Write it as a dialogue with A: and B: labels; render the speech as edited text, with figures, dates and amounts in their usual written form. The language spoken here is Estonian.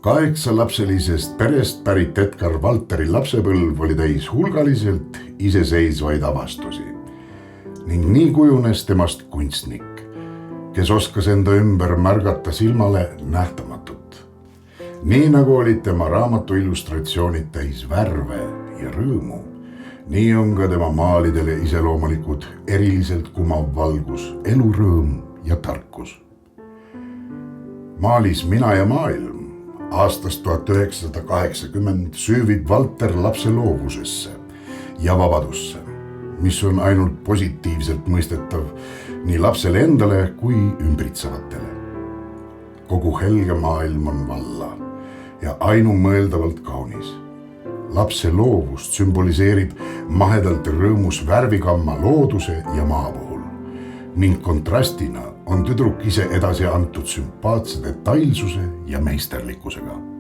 A: 8-lapselisest perest pärit Edgar Valteri lapsepõlv oli täis hulgaliselt iseseisvaid avastusi ning nii kujunes temast kunstnik, kes oskas enda ümber märgata silmale nähtamatut. Nii nagu olid tema raamatu illustratsioonid täis värve ja rõõmu, nii on ka tema maalidele iseloomulikud eriliselt kumav valgus, elurõõm ja tarkus. Maalis Mina ja maailm aastast 1980 süüvib Valter lapse loovusesse ja vabadusse, mis on ainult positiivselt mõistetav nii lapsele endale kui ümbritsevatele. Kogu helge maailm on valla ja ainumõeldavalt kaunis. Lapse loovust sümboliseerib mahedalt rõõmus värvigamma looduse ja maa puhul ning kontrastina on tüdruk ise edasi antud sümpaatse detailsuse ja meisterlikkusega.